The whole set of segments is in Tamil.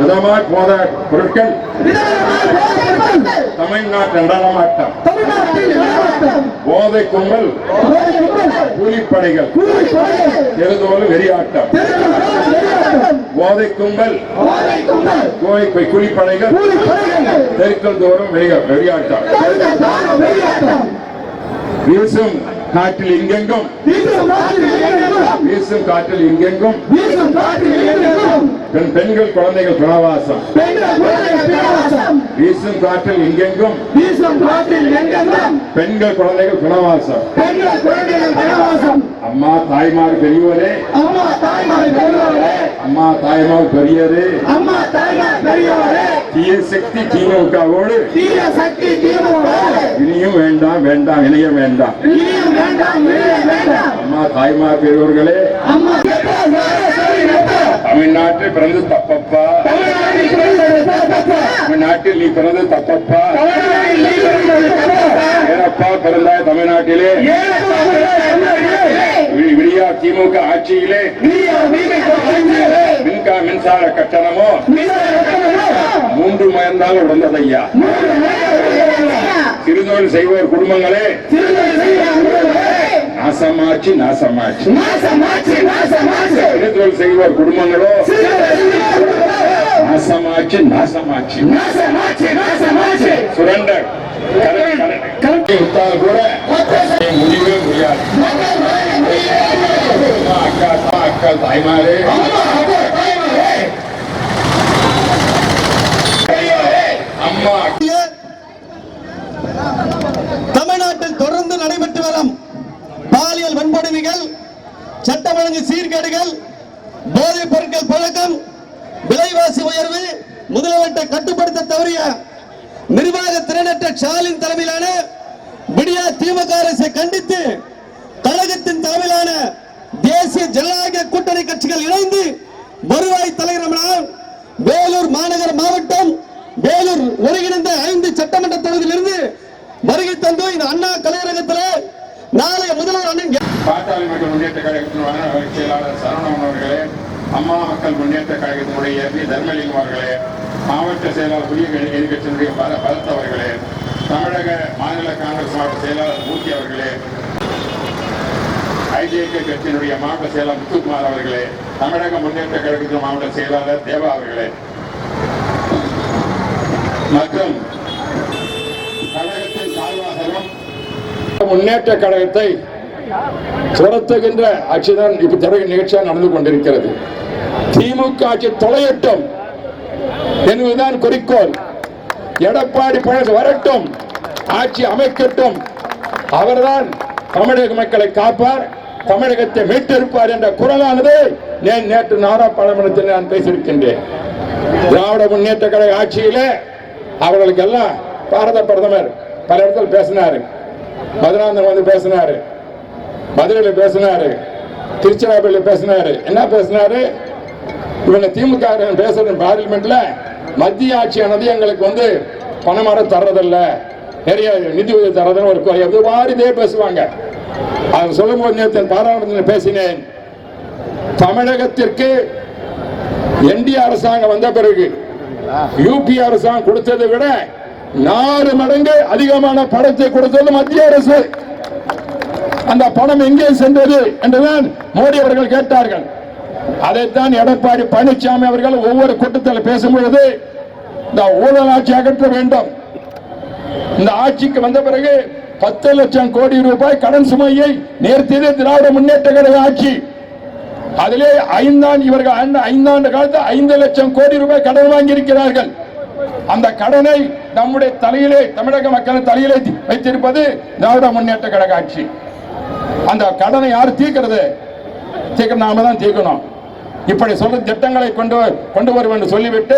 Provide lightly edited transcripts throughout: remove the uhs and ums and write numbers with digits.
விதமாய் போத பொருட்கள் தமிழ்நாட்டு நடனமாட்டம் போதை கும்பல் கூலிப்படைகள் தெருதோல் வெறியாட்டம் போதை கும்பல் கூலிப்படைகள் தெருக்கள் தோறும் வெறியாட்டம் வீசும் காற்றில் இங்கெங்கும் வீசும் காற்றில் இங்கெங்கும் பெண்கள் குழந்தைகள் பிரணவாசம் வீசும் காற்றில் இங்கெங்கும் பெண்கள் குழந்தைகள் பிரணவாசம் அம்மா தாய்மார் பெரியவரே அம்மா தாய்மார் பெரியவரே தீய சக்தி திமுகவோடு இனியும் வேண்டாம் வேண்டாம் இணைய வேண்டாம் அம்மா தாய்மார் பெரியவர்களே தமிழ்நாட்டில் பிறந்து தப்பப்பா தமிழ்நாட்டில் நீ பிறந்து தப்பப்பா ஏனப்பா பிறந்தாய் தமிழ்நாட்டிலே விடியா திமுக ஆட்சியிலே மின்சார கட்டணமோ 3 மயந்தால் உடந்ததையா சிறுதொழில் செய்வோர் குடும்பங்களே நாசமாச்சு நாசமாச்சு சிறுதொழில் செய்வோர் குடும்பங்களோ நாசமாச்சு நாசமாச்சு சுரண்டர் விட்டால் கூட முடியவே முடியாது அக்கா தாய்மாரே அம்மா தமிழ்நாட்டில் தொடர்ந்து நடைபெற்று வரும் பாலியல் வன்கொடுமைகள், சட்டம் ஒழுங்கு சீர்கேடுகள், போதைப் பொருட்கள் பழக்கம், விலைவாசி உயர்வு, முதலீட்டை கட்டுப்படுத்த தவறிய நிர்வாக திறனற்ற ஸ்டாலின் தலைமையிலான விடியா திமுக அரசை கண்டித்து கழகத்தின் தலைமையிலான தேசிய ஜனநாயக கூட்டணி கட்சிகள் இணைந்து வருவாய் தலைவர் வேலூர் மாநகர மாவட்டம் வேலூர் ஒருங்கிணைந்த 5 சட்டமன்ற தொகுதியிலிருந்து வருகை தந்து இந்த அண்ணா கலையரங்கத்தில் நாளைய முதல்வர் அண்ணன் பாட்டாளி மக்கள் முன்னேற்ற கழகத்தின் செயலாளர் சரவணன் அவர்களே, அம்மா மக்கள் முன்னேற்ற கழகத்தினுடைய எம்பி தர்மலிங்கம் அவர்களே, மாவட்ட செயலாளர் புதிய எதிர்கட்சியினுடைய பலத் அவர்களே, தமிழக மாநில காங்கிரஸ் மாவட்ட செயலாளர் மூர்த்தி அவர்களே, ஐஜேகே கட்சியினுடைய மாவட்ட செயலாளர் முத்துக்குமார் அவர்களே, தமிழக முன்னேற்ற கழகத்தின் மாவட்ட செயலாளர் தேவா அவர்களே மற்றும் கழகத்தின் சார்பாகவும் முன்னேற்ற கழகத்தை துரத்துகின்ற ஆட்சிதான் இப்ப நிகழ்ச்சியாக நடந்து கொண்டிருக்கிறது. திமுக ஆட்சி தொலையட்டும் என்பதுதான் குறிக்கோள். எடப்பாடி பழனிசாமி வரட்டும், ஆட்சி அமைக்கட்டும், அவர்தான் தமிழக மக்களை காப்பார், தமிழகத்தை மீட்டெடுப்பார் என்ற குரலானது நேற்று நாடாளுமன்றத்தில் நான் பேசியிருக்கின்றேன். திராவிட முன்னேற்ற கழக ஆட்சியிலே அவர்களுக்கு எல்லாம் பாரத பிரதமர் பல இடத்தில் பேசினாரு, மதுராந்தகம் வந்து பேசினாரு, மதுரையில் பேசினாரு, திருச்சிராப்பள்ளியில் பேசினாரு. என்ன பேசினாரு? இவங்க திமுக பேசுற பார்லிமெண்ட்ல மத்திய ஆட்சியானது எங்களுக்கு வந்து பணமர தர்றதில்ல, நிறைய நிதி உதவி தர்றதுன்னு ஒரு எவ்வாறு இதே பேசுவாங்க. அதை சொல்லும் போது நேற்று பாராளுமன்றத்தில் பேசினேன். தமிழகத்திற்கு என்டிஏ அரசாங்கம் வந்த பிறகு யூபி அரசாங்கம் கொடுத்ததை விட 4 மடங்கு அதிகமான பணத்தை கொடுத்தது மத்திய அரசு. அந்த பணம் எங்கே சென்றது என்றுதான் மோடி அவர்கள் கேட்டார்கள். அதைத்தான் எடப்பாடி பழனிசாமி அவர்கள் ஒவ்வொரு கூட்டத்தில் பேசும்பொழுது இந்த ஊழல் ஆட்சி அகற்ற வேண்டும், இந்த ஆட்சிக்கு வந்த பிறகு 10 லட்சம் கோடி ரூபாய் கடன் சுமையை நேர்த்தியது திராவிட முன்னேற்ற கழக ஆட்சி. அதிலே இவர்கள் 5 ஆண்டு காலத்தில் 5 லட்சம் கோடி ரூபாய் கடன் வாங்கி இருக்கிறார்கள். அந்த கடனை நம்முடைய தலையிலே, தமிழக மக்களின் தலையிலே வைத்திருப்பது திராவிட முன்னேற்ற கழக ஆட்சி. அந்த கடனை யார் தீர்க்கிறது? நாம தான் தீர்க்கணும். இப்படி சொல்ற திட்டங்களை கொண்டு வரும் என்று சொல்லிவிட்டு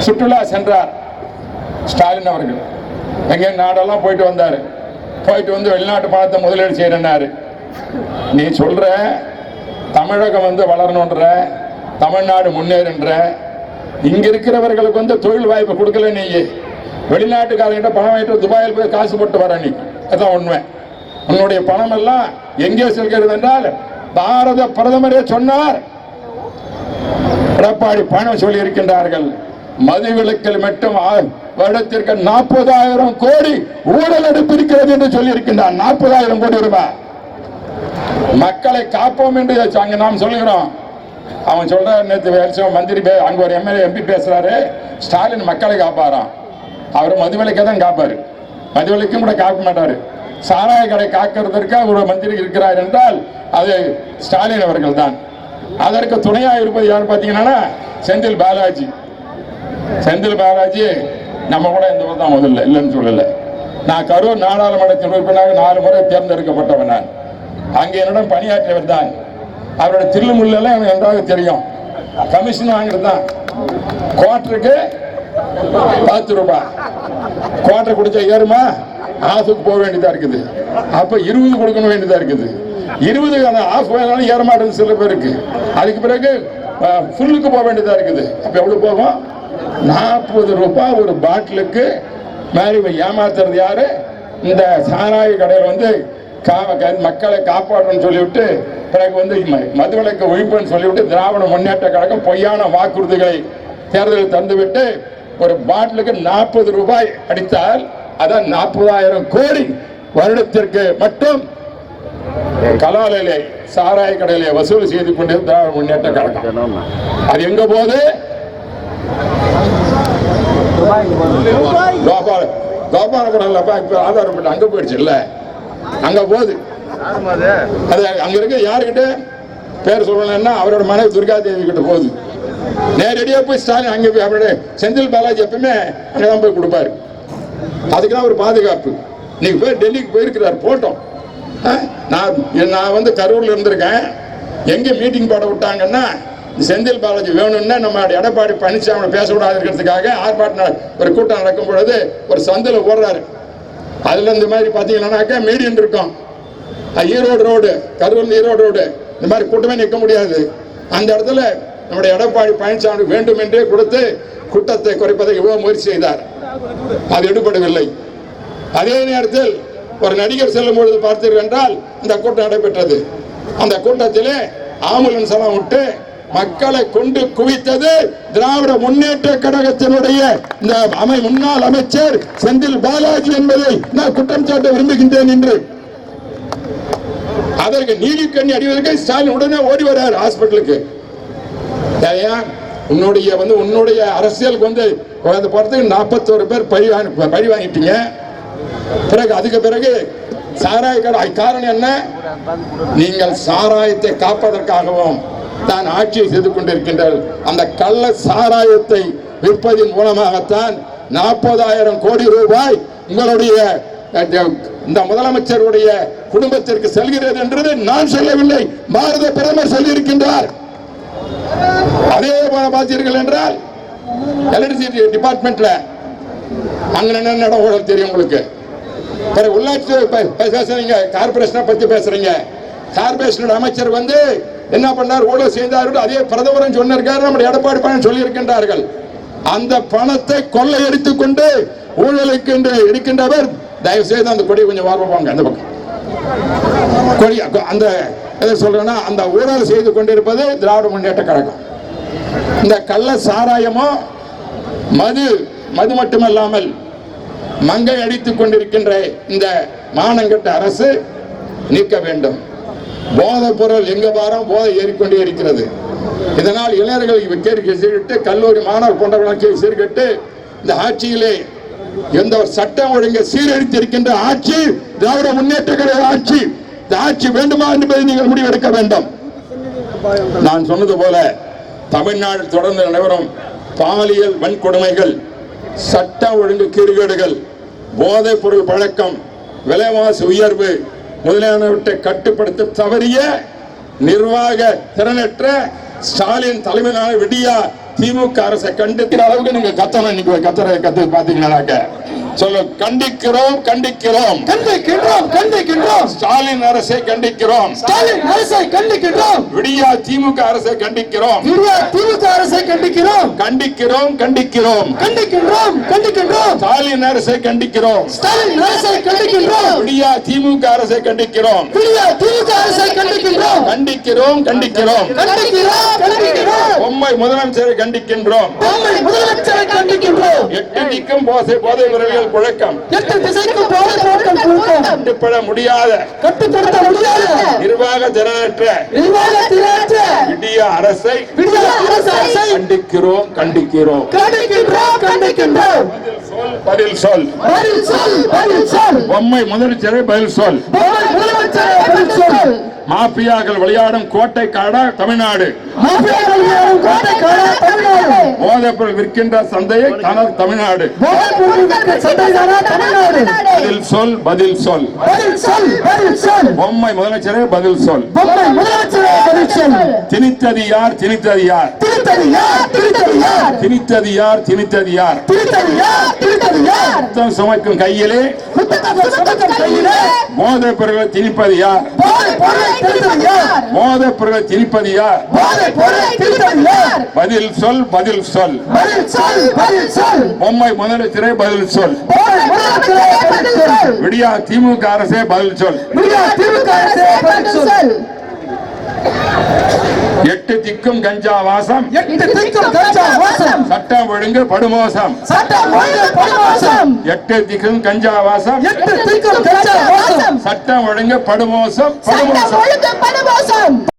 சுற்றுலா சென்றார் ஸ்டாலின் அவர்கள். எங்க நாடெல்லாம் போயிட்டு வந்தாரு. போயிட்டு வந்து வெளிநாட்டு பணத்தை முதலீடு செய்யறாரு. நீ சொல்ற தமிழகம் வந்து வளரணுன்ற, தமிழ்நாடு முன்னேறுன்ற, இங்க இருக்கிறவர்களுக்கு வந்து தொழில் வாய்ப்பு கொடுக்கல. நீ வெளிநாட்டுக்காரங்கிட்ட பணம் வாங்கிட்டு துபாயில் போய் காசு போட்டு வர, நீ அதான் உண்மை. உன்னுடைய பணம் எல்லாம் எங்கே செல்கிறது என்றால் பாரத பிரதமரே சொன்னார், எடப்பாடி பணம் சொல்லி இருக்கின்றார்கள். மதுவிலக்கில் மட்டும் வருடத்திற்கு 40,000 கோடி ஊழல் எடுப்பிருக்கிறது என்று சொல்லி இருக்கின்றார். 40,000 கோடி ரூபாய். மக்களை காப்போம் என்று அங்க நாம் சொல்லுகிறோம். அவன் சொல்ற நேற்று மந்திரி அங்க ஒரு எம்எல்ஏ எம்பி பேசுறாரு, ஸ்டாலின் மக்களை காப்பாராம். அவர் மதுவிலக்கை தான் காப்பாரு, மதுவிலக்கும் கூட காக்க மாட்டாரு. சாராய கடை காக்கிறதற்கு ஒரு மந்திரி இருக்கிறார் என்றால் அது ஸ்டாலின் அவர்கள் தான். அதற்கு துணையாக இருப்பது யார் பார்த்தீங்கன்னா செந்தில் பாலாஜி. செந்தில் பாலாஜி நம்ம கூட இந்த ஊர் தான் முதல்ல, இல்லைன்னு சொல்லல. நான் கரூர் நாடாளுமன்றத்தின் உறுப்பினராக 4 முறை தேர்ந்தெடுக்கப்பட்டவன். நான் அங்கே என்னிடம் பணியாற்றியவர் தான். அவரோட தில்லுமுள்ளெல்லாம் எனக்கு நன்றாக தெரியும். கமிஷன் வாங்குறது தான். குவார்டருக்கு 10 ரூபாய். குவார்டர் கொடுத்தா ஏறுமா? ஆஃபுக்கு போக வேண்டியதா இருக்குது. அப்ப 20 கொடுக்கணும் வேண்டியதா இருக்குது. 20 ஆஃப் வேணாலும் ஏற மாட்டேங்குது சில பேருக்கு. அதுக்கு பிறகு ஃபுல்லுக்கு போக வேண்டியதா இருக்குது. அப்ப எவ்வளவு போகும்? 40 ரூபாய் ஒரு பாட்டிலுக்கு. மாதிரி ஏமாத்துறது யாரு? இந்த சாராய கடையில் வந்து மக்களை காப்பாற்றணும்னு சொல்லிவிட்டு பிறகு வந்து மதுவிலக்கு ஒழிப்புன்னு சொல்லிவிட்டு திராவிட முன்னேற்ற கழகம் பொய்யான வாக்குறுதிகளை தேர்தலில் தந்துவிட்டு ஒரு பாட்டிலுக்கு 40 ரூபாய் அடித்தால் அதான் 40,000 கோடி வருடத்திற்கு மட்டும் கலாலிலே சாராய கடையிலே வசூல் செய்து கொண்டு திராவிட முன்னேற்ற கழகம். அது எங்க போது? கோபாலபுரம் ஆதாரப்பட்டு அங்க போயிடுச்சு இல்ல, அங்க போகுது. அது அங்க இருக்க யாருக்கிட்ட பேர் சொல்லணும்னா அவரோட மனைவி துர்கா தேவி கிட்ட போகுது. நேரடியா போய் ஸ்டாலின் அங்க போய் அவருடைய செந்தில் பாலாஜி எப்பவுமே அங்கதான் போய் கொடுப்பாரு. அதுக்குதான் ஒரு பாதுகாப்பு. நீங்க போய் டெல்லிக்கு போயிருக்கிறார் போட்டோம். நான் வந்து கரூர்ல இருந்திருக்கேன். எங்க மீட்டிங் போட விட்டாங்கன்னா செந்தில் பாலாஜி வேணும்னா நம்ம எடப்பாடி பழனிசாமி பேசக்கூடாது இருக்கிறதுக்காக ஆர்ப்பாட்டம் ஒரு கூட்டம் நடக்கும் பொழுது ஒரு சந்தில ஓடுறாரு. அதுல இந்த மாதிரி பாத்தீங்கன்னாக்கா மீடியன் இருக்கும். ஈரோடு ரோடு, கரூர் ஈரோடு ரோடு, இந்த மாதிரி கூட்டமே நிற்க முடியாது. அந்த இடத்துல நம்முடைய எடப்பாடி பழனிசாமி வேண்டும் என்றே கொடுத்து கூட்டத்தை குறைப்பதை இவ்வளவு முயற்சி செய்தார். அது எடுபடவில்லை. அதே நேரத்தில் ஒரு நடிகர் செல்லும் பொழுது பார்த்தீர்கள் என்றால் இந்த கூட்டம் நடைபெற்றது. அந்த கூட்டத்திலே ஆம்புலன்ஸ் எல்லாம் விட்டு மக்களை கொண்டு குவித்தது திராவிட முன்னேற்ற கழகத்தினுடைய இந்த முன்னாள் அமைச்சர் செந்தில் பாலாஜி என்பதை நான் குற்றம் சாட்ட விரும்புகின்றேன் என்று. அதற்கு நீதிக்கண்ணி அடிவதற்கு ஸ்டாலின் உடனே ஓடி வர்றாரு ஹாஸ்பிட்டலுக்கு. உன்னுடைய அரசியலுக்கு வந்து போறதுக்கு 41 பேர் பழி வாங்கிட்டீங்க. பிறகு அதுக்கு பிறகு சாராய கடை காரணம் என்ன? நீங்கள் சாராயத்தை காப்பதற்காகவும் தான் ஆட்சியை செய்து கொண்டிருக்கின்றார்கள். அந்த கள்ள சாராயத்தை விற்பதின் மூலமாகத்தான் 40,000 கோடி ரூபாய் உங்களுடைய இந்த முதலமைச்சருடைய குடும்பத்திற்கு செல்கிறது என்றது நான் சொல்லவில்லை, பாரத பிரதமர் சொல்லியிருக்கின்றார். அதே போல பார்த்தீர்கள் என்றால் எலக்ட்ரிசிட்டி டிபார்ட்மெண்ட்ல அங்க என்ன ஊழல் தெரியும் உங்களுக்கு. உள்ளாட்சி பேசுறீங்க, கார்பரேஷனை பத்தி பேசுறீங்க. கார்பரேஷன் அமைச்சர் வந்து என்ன பண்ணார்? ஊழல் செய்தார். அதே பிரதமர் சொன்னிருக்காரு, நம்முடைய எடப்பாடி பழனிசாமி சொல்லி இருக்கின்றார்கள். அந்த பணத்தை கொள்ளையடித்துக் கொண்டு ஊழலுக்கு இருக்கின்றவர் தயவு செய்து அந்த கொடியை கொஞ்சம் வார்ப்பாங்க. அந்த பக்கம் கொடி அந்த எதை சொல்றேன்னா அந்த ஊழல் செய்து கொண்டிருப்பது திராவிட முன்னேற்ற கழகம். இந்த கள்ள சாராயமோ மது மட்டுமல்லாமல் மங்கை அடித்துக் கொண்டிருக்கின்ற இந்த மானங்கட்ட அரசு நீக்க வேண்டும். போதைப் பொருள் எங்க பாரம் போதை ஏறிக்கொண்டே இருக்கிறது. இதனால் இளைஞர்கள் சீர்கிட்டு, கல்லூரி மாணவர் போன்றவர்களுக்கு சீர்கிட்டு இந்த ஆட்சியிலே எந்த ஒரு சட்டம் ஒழுங்கை சீரழித்திருக்கின்ற ஆட்சி திராவிட முன்னேற்ற கழக ஆட்சி. இந்த ஆட்சி வேண்டுமா என்பதை நீங்கள் முடிவெடுக்க வேண்டும். நான் சொன்னது போல தமிழ்நாடு தொடர்ந்து நடைபெறும் பாலியல் வன்கொடுமைகள், சட்ட ஒழுங்கு கீழ்கேடுகள், போதைப் பொருள் பழக்கம், விலைவாசி உயர்வு முதலியவற்றை கட்டுப்படுத்த தவறிய நிர்வாக திறனற்ற ஸ்டாலின் தலைமையிலான விடியா திமுக அரசை கண்டிக்கிற அளவுக்கு நீங்க கத்தணும். இன்னைக்கு கத்து பாத்தீங்கன்னாக்க சொல்லு. கண்டிக்கிறோம் கண்டிக்கிறோம். கண்டிக்கின்றோம் கண்டிக்கின்றோம். ஸ்டாலின் அரசை கண்டிக்கிறோம். ஸ்டாலின் அரசை கண்டிக்கின்றோம். விடியா திமுக அரசை கண்டிக்கிறோம். விடியா திமுக அரசை கண்டிக்கிறோம். கண்டிக்கிறோம் கண்டிக்கிறோம். கண்டிக்கின்றோம் கண்டிக்கின்றோம். ஸ்டாலின் அரசை கண்டிக்கிறோம். ஸ்டாலின் அரசை கண்டிக்கின்றோம். விடியா திமுக அரசை கண்டிக்கிறோம். விடியா திமுக அரசை கண்டிக்கின்றோம். கண்டிக்கிறோம் கண்டிக்கிறோம். கண்டிக்கிறோம் கண்டிக்கிறோம். பொம்மை முதலமைச்சரை கண்டிக்கின்றோம். பொம்மை முதலமைச்சரை கண்டிக்கின்றோம். 8 திக்கும் போதை விரல்கள் புழக்கம். 8 திசைக்கும் போதை போக்கம் புழக்கம். கட்டுப்பட முடியாத, கட்டுப்படுத்த முடியாத, நிர்வாக திறனற்ற நிர்வாகத்தினற்ற விடியா அரசை விடியா அரசை கண்டிக்கிறோம் கண்டிக்கிறோம். கண்டிக்கின்றோம் கண்டிக்கின்றோம். பதில் சொல். பதில் சொல் பதில் சொல். பொம்மை முதலமைச்சரை பதில் சொல். பொம்மை முதலமைச்சரை பதில் சொல். மாபியாக்கள் விளையாடும் கோட்டை காடா தமிழ்நாடு. மாபியாக்கள் விளையாடும் கோட்டை காடா தமிழ்நாடு. போதைப்பொருள் விற்கின்ற சந்தையை தமிழ்நாடு. போதைப்பொருள் விற்கின்ற சந்தைதானா தமிழ்நாடு. பதில் சொல் பதில் சொல். பதில் சொல் பதில் சொல். பொம்மை முதலமைச்சரே பதில் சொல். பொம்மை முதலமைச்சரை பதில் சொல். திணித்தது யார் திணித்தது யார்? திருத்தது யார் திருத்தது யார்? திணித்தது யார் திணித்தது யார்? திருத்தது யார் திருத்தது யார்? குத்தம் சுமக்கும் கையிலே குத்தம் சுமக்கும் கையிலே போதைப் பொருளை திணிப்பது யார்? போதைப் பொருளை திருத்தது யார்? போதைப் பொருளை திணிப்பது யார்? போதைப் பொருளை திருத்தது யார்? பதில் சொல் பதில் சொல். பதில் சொல் பதில் சொல். பொம்மை முதலமைச்சரே பதில் சொல். பொம்மை முதலமைச்சரை பதில் சொல். விடியா திமுக அரசே பதில் சொல். விடியா திமுக அரசை பதில் சொல். 8 திக்கும் கஞ்சா வாசம். 8 திக்கும் கஞ்சா வாசம். சட்டம் ஒழுங்கு படுமோசம். சட்டம் ஒழுங்கு படுமோசம். 8 திக்கும் கஞ்சா வாசம். 8 திக்கும் கஞ்சா வாசம். சட்டம் ஒழுங்கு படுமோசம் சட்டம் ஒழுங்கு படுமோசம்.